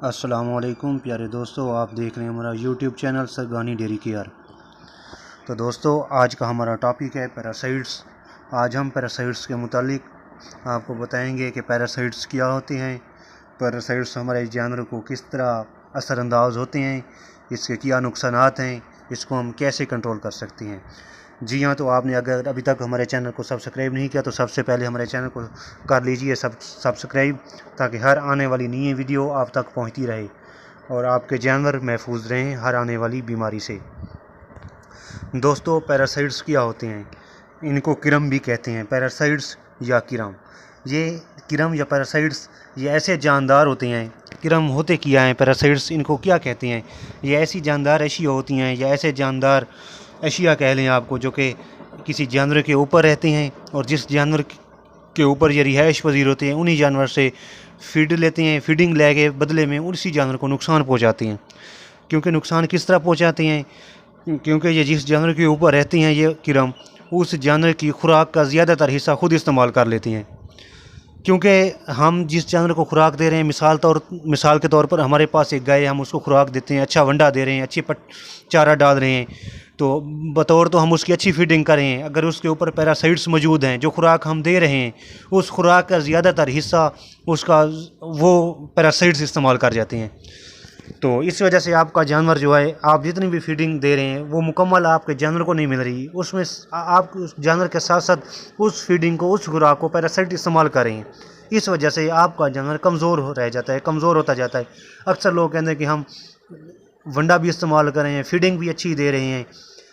अस्सलामुअलैकुम प्यारे दोस्तों, आप देख रहे हैं हमारा यूट्यूब चैनल सरगानी डेयरी केयर। तो दोस्तों, आज का हमारा टॉपिक है पैरासाइट्स। आज हम पैरासाइट्स के मुतालिक आपको बताएंगे कि पैरासाइट्स क्या होते हैं, पैरासाइट्स हमारे जानवरों को किस तरह असरअंदाज होते हैं, इसके क्या नुकसानात हैं, इसको हम कैसे कंट्रोल कर सकते हैं। जी हाँ, तो आपने अगर अभी तक हमारे चैनल को सब्सक्राइब नहीं किया तो सबसे पहले हमारे चैनल को कर लीजिए सब्सक्राइब, ताकि हर आने वाली नई वीडियो आप तक पहुंचती रहे और आपके जानवर महफूज रहें हर आने वाली बीमारी से। दोस्तों, पैरासाइट्स क्या होते हैं? इनको किरम भी कहते हैं, पैरासाइट्स या किरम। ये किरम या पैरासाइट्स ये ऐसे जानदार होते हैं। किरम होते क्या हैं, पैरासाइट्स इनको क्या कहते हैं? ये ऐसी जानदार अशिया होती हैं या ऐसे जानदार अशिया कह लें आपको, जो कि किसी जानवर के ऊपर रहते हैं और जिस जानवर के ऊपर ये रिहाइश पजीर होते हैं उन्हीं जानवर से फीड लेते हैं, फीडिंग ले के बदले में उसी जानवर को नुकसान पहुंचाते हैं। क्योंकि नुकसान किस तरह पहुंचाते हैं? क्योंकि ये जिस जानवर के ऊपर रहते हैं ये किरम, उस जानवर की खुराक का ज़्यादातर हिस्सा खुद इस्तेमाल कर लेते हैं। क्योंकि हम जिस जानवर को खुराक दे रहे हैं, मिसाल के तौर पर हमारे पास एक गाय, हम उसको खुराक देते हैं, अच्छा वंडा दे रहे हैं, अच्छी चारा डाल रहे हैं, तो बतौर तो हम उसकी अच्छी फीडिंग कर रहे हैं। अगर उसके ऊपर पैरासाइट्स मौजूद हैं, जो खुराक हम दे रहे हैं, उस खुराक का ज़्यादातर हिस्सा उसका वो पैरासाइट्स इस्तेमाल कर जाते हैं। तो इस वजह से आपका जानवर जो है, आप जितनी भी फीडिंग दे रहे हैं वो मुकम्मल आपके जानवर को नहीं मिल रही, उसमें आप उस जानवर के साथ साथ उस फीडिंग को, उस खुराक को पैरासाइट इस्तेमाल कर रहे हैं। इस वजह से आपका जानवर कमज़ोर रह जाता है, कमज़ोर होता जाता है। अक्सर लोग कहते हैं कि हम वंडा भी इस्तेमाल कर रहे हैं, फीडिंग भी अच्छी दे रहे हैं,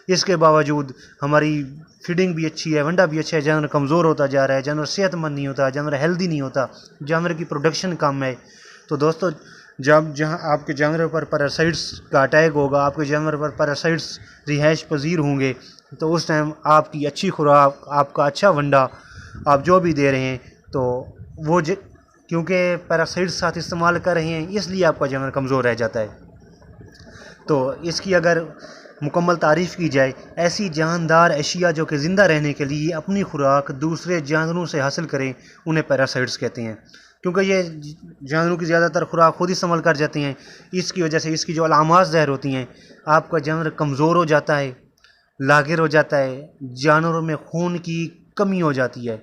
इसके बावजूद हमारी फीडिंग भी अच्छी है, वंडा भी अच्छा है, जानवर कमज़ोर होता जा रहा है, जानवर सेहतमंद नहीं होता, जानवर हेल्दी नहीं होता, जानवर की प्रोडक्शन कम है। तो दोस्तों, जब जहां आपके जानवर पर पैरासाइट्स का अटैक होगा, आपके जानवर पर पैरासाइट्स रिहाइश पजीर होंगे, तो उस टाइम आपकी अच्छी खुराक, आपका अच्छा वंडा आप जो भी दे रहे हैं, तो वो क्योंकि पैरासाइट्स साथ इस्तेमाल कर रहे हैं, इसलिए आपका जानवर कमज़ोर रह जाता है। तो इसकी अगर मुकम्मल तारीफ़ की जाए, ऐसी जानदार अशिया जो कि ज़िंदा रहने के लिए अपनी खुराक दूसरे जानवरों से हासिल करें, उन्हें पैरासाइट्स कहते हैं। क्योंकि ये जानवरों की ज़्यादातर खुराक खुद इस्तेमाल कर जाती हैं, इसकी वजह से इसकी जो अलामात ज़ाहिर होती हैं, आपका जानवर कमज़ोर हो जाता है, लागिर हो जाता है, जानवरों में खून की कमी हो जाती है,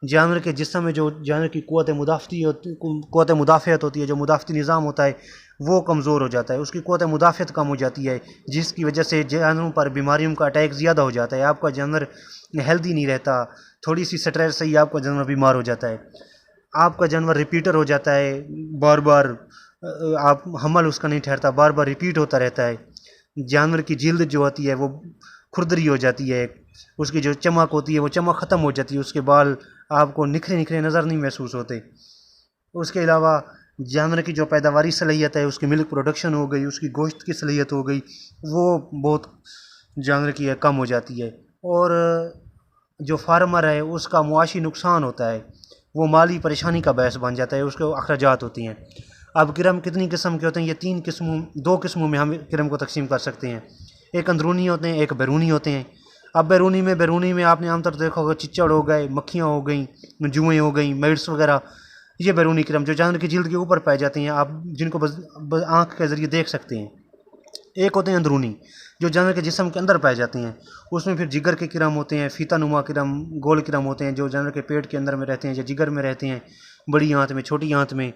जानवर के जिस्म में जो जानवर की क़ुव्वत मुदाफ़ियत होती है, जो मुदाफ़ती निज़ाम होता है, वो कमज़ोर हो जाता है, उसकी क़ुव्वत मुदाफ़ियत कम हो जाती है, जिसकी वजह से जानवरों पर बीमारियों का अटैक ज़्यादा हो जाता है। आपका जानवर हेल्दी नहीं रहता, थोड़ी सी स्ट्रेस से ही आपका जानवर बीमार हो जाता है, आपका जानवर रिपीटर हो जाता है, बार बार आप हमल उसका नहीं ठहरता, बार बार रिपीट होता रहता है। जानवर की जिल्द जो होती है वो खुरदरी हो जाती है, उसकी जो चमक होती है वो चमक ख़त्म हो जाती है, उसके बाल आपको निखरे निखरे नज़र नहीं महसूस होते। उसके अलावा जानवर की जो पैदावारी सलाहियत है, उसकी मिल्क प्रोडक्शन हो गई, उसकी गोश्त की सलाहियत हो गई, वो बहुत जानवर की कम हो जाती है। और जो फार्मर है उसका मुआशी नुकसान होता है, वो माली परेशानी का बायस बन जाता है, उसके अखराजात होती हैं। अब किरम कितनी किस्म के होते हैं? ये दो किस्मों में हम किरम को तकसीम कर सकते हैं। एक अंदरूनी होते हैं, एक बैरूनी होते हैं। अब बैरूनी में आपने आमतौर पर देखा होगा, चिच्चड़ हो गए, मक्खियाँ हो गई, जुएँ हो गई, मेड्स वगैरह, ये बैरूनी किरम जो जानवर की जिल्द के ऊपर पाई जाती हैं, आप जिनको बस आँख के ज़रिए देख सकते हैं। एक होते हैं अंदरूनी, जो जानवर के जिस्म के अंदर पाए जाते हैं, उसमें फिर जिगर के किरम होते हैं, फीता नुमा किरम, गोल किरम होते हैं, जो जानवर के पेट के अंदर में रहते हैं या जिगर में रहते हैं, बड़ी आंत में, छोटी आंत में,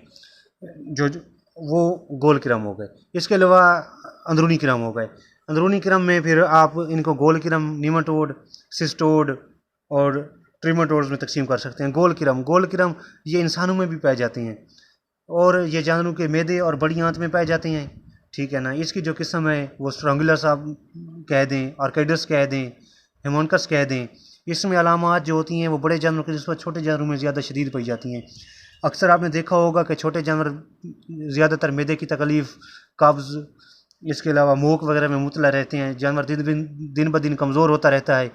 जो वो गोल किरम हो गए। इसके अलावा अंदरूनी किरम हो गए। अंदरूनी किरम में फिर आप इनको गोल किरम, नीमाटोड, सिस्टोड और ट्रिमाटोड्स में तकसीम कर सकते हैं। गोल किरम ये इंसानों में भी पाए जाते हैं और ये जानवरों के मैदे और बड़ी आंत में पाए जाते हैं, ठीक है ना। इसकी जो किस्म है वो स्ट्रोंगुलस आप कह दें, ऑर्किडस कह दें, हेमोनकस कह दें। इसमें अलामात जो होती हैं वो बड़े जानवरों के निस्बत छोटे जानवरों में ज़्यादा शदीद पाई जाती हैं। अक्सर आपने देखा होगा कि छोटे जानवर ज़्यादातर मैदे की तकलीफ़, कब्ज़, इसके अलावा मूक वगैरह में मुबतला रहते हैं। जानवर दिन ब दिन कमज़ोर होता रहता है,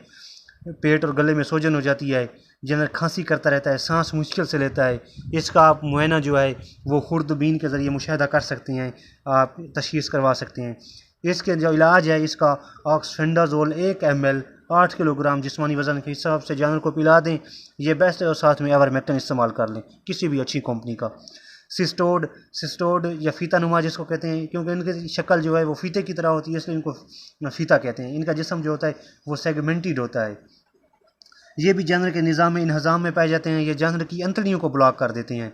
पेट और गले में सूजन हो जाती है, जानवर खांसी करता रहता है, सांस मुश्किल से लेता है। इसका आप मुआयना जो है वो खुर्दबीन के ज़रिए मुशाहिदा कर सकते हैं, आप तशख़ीस करवा सकते हैं। इसके जो इलाज है, इसका ऑक्सफेंडाजोल 1 ml 8 किलोग्राम जिस्मानी वज़न के हिसाब से जानवर को पिला दें, ये बेस्ट है। और साथ में एवरमेक्टिन इस्तेमाल कर लें, किसी भी अच्छी कंपनी का। सिस्टोड सिस्टोड या फीता नुमा जिसको कहते हैं, क्योंकि इनकी शक्ल जो है वो फीते की तरह होती है, इसलिए इनको फीता कहते हैं। इनका जिस्म जो होता है वो सेगमेंटेड होता है। ये भी जानवर के निज़ाम इंहज़ाम में पाए जाते हैं। ये जानवर की अंतड़ियों को ब्लॉक कर देते हैं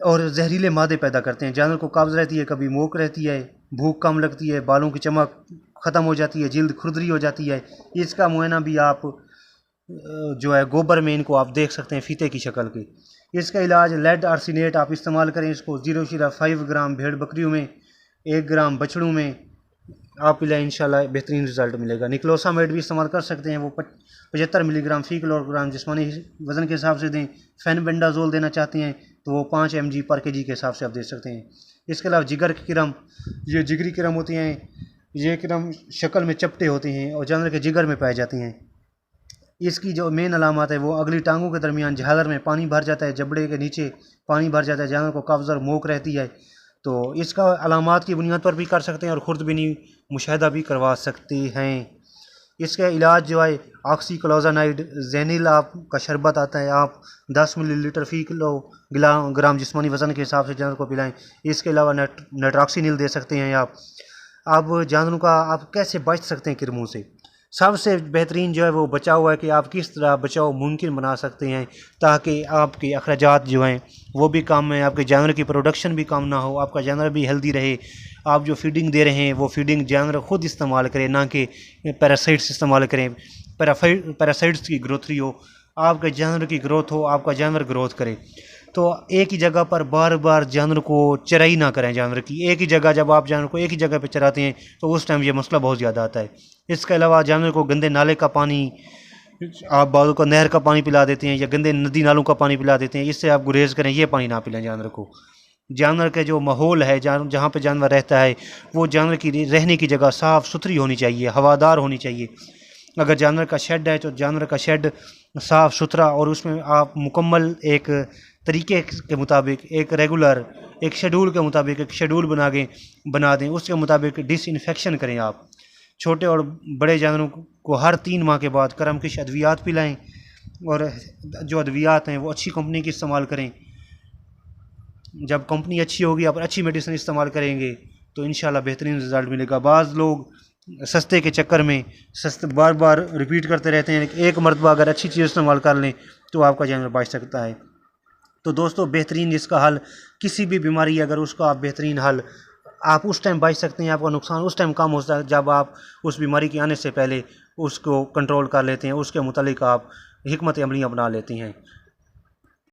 और जहरीले मादे पैदा करते हैं। जानवर को कब्ज़ रहती है, कभी मोक रहती है, भूख कम लगती है, बालों की चमक ख़त्म हो जाती है, जिल्द खुरदरी हो जाती है। इसका मुआयना भी आप जो है गोबर में इनको आप देख सकते हैं फीते की शक्ल के। इसका इलाज लेड आर्सेनेट आप इस्तेमाल करें। इसको 0.5 ग्राम भेड़ बकरियों में, 1 ग्राम बछड़ों में आप पिलाएं, इंशाल्लाह बेहतरीन रिजल्ट मिलेगा। निक्लोसामेड भी इस्तेमाल कर सकते हैं, वो 75 मिलीग्राम फ़ी किलोग्राम जिस्मानी वज़न के हिसाब से दें। फेनबेंडाजोल देना चाहते हैं तो वो 5 mg पर kg के हिसाब से आप दे सकते हैं। इसके अलावा जिगर के किरम, ये जिगरी किरम होती हैं, ये किरम शक्ल में चपटे होते हैं और जानवर के जिगर में पाए जाते हैं। इसकी जो मेन अलामत है वो अगली टांगों के दरमियान झालर में पानी भर जाता है, जबड़े के नीचे पानी भर जाता है, जानवर को कब्ज़ और मोक रहती है। तो इसका अलामात की बुनियाद पर भी कर सकते हैं और खुर्दबिनी मुशाहिदा भी करवा सकते हैं। इसका इलाज जो है ऑक्सीक्लोज़ानाइड ज़ैनिल आपका शरबत आता है, आप 10 मिलीलीटर फ़ी किलोग्राम जिस्मानी वज़न के हिसाब से जानवर को पिलाएं। इसके अलावा नेट्रॉक्सिनिल दे सकते हैं आप। अब जानवरों का आप कैसे बच सकते हैं किरमों से, सबसे बेहतरीन जो है वो बचाव है कि आप किस तरह बचाव मुमकिन बना सकते हैं ताकि आपके अखराजात जो हैं वो भी कम है, आपके जानवर की प्रोडक्शन भी कम ना हो, आपका जानवर भी हेल्दी रहे। आप जो फीडिंग दे रहे हैं वो फीडिंग जानवर ख़ुद इस्तेमाल करें, ना कि पैरासाइट्स इस्तेमाल करें। पैरासाइट्स की ग्रोथ रही हो, आपके जानवर की ग्रोथ हो, आपका जानवर ग्रोथ करे। तो एक ही जगह पर बार बार जानवर को चराई ना करें। जानवर की एक ही जगह, जब आप जानवर को एक ही जगह पर चराते हैं तो उस टाइम ये मसला बहुत ज़्यादा आता है। इसके अलावा जानवर को गंदे नाले का पानी, आप बालों को नहर का पानी पिला देते हैं या गंदे नदी नालों का पानी पिला देते हैं, इससे आप गुरेज करें, ये पानी ना पिलाएं जानवर को। जानवर के जो माहौल है, जहाँ पे जानवर रहता है, वो जानवर की रहने की जगह साफ़ सुथरी होनी चाहिए, हवादार होनी चाहिए। अगर जानवर का शेड है तो जानवर का शेड साफ़ सुथरा, और उसमें आप मुकम्मल एक तरीके के मुताबिक, एक रेगुलर, एक शेड्यूल के मुताबिक एक शेड्यूल बना दें, उसके मुताबिक डिसइंफेक्शन करें। आप छोटे और बड़े जानवरों को हर 3 माह के बाद करमकिश अद्वियात पिलाएं, और जो अद्वियात हैं वो अच्छी कंपनी की इस्तेमाल करें। जब कंपनी अच्छी होगी, आप अच्छी मेडिसिन इस्तेमाल करेंगे तो इंशाल्लाह बेहतरीन रिज़ल्ट मिलेगा। बाज़ लोग सस्ते के चक्कर में बार बार रिपीट करते रहते हैं, एक मरतबा अगर अच्छी चीज़ इस्तेमाल कर लें तो आपका जानवर बच सकता है। तो दोस्तों, बेहतरीन इसका हल, किसी भी बीमारी अगर उसका आप बेहतरीन हल, आप उस टाइम बच सकते हैं, आपका नुकसान उस टाइम कम होता है जब आप उस बीमारी के आने से पहले उसको कंट्रोल कर लेते हैं, उसके मुतालिक आप हिकमत अमली अपना लेते हैं।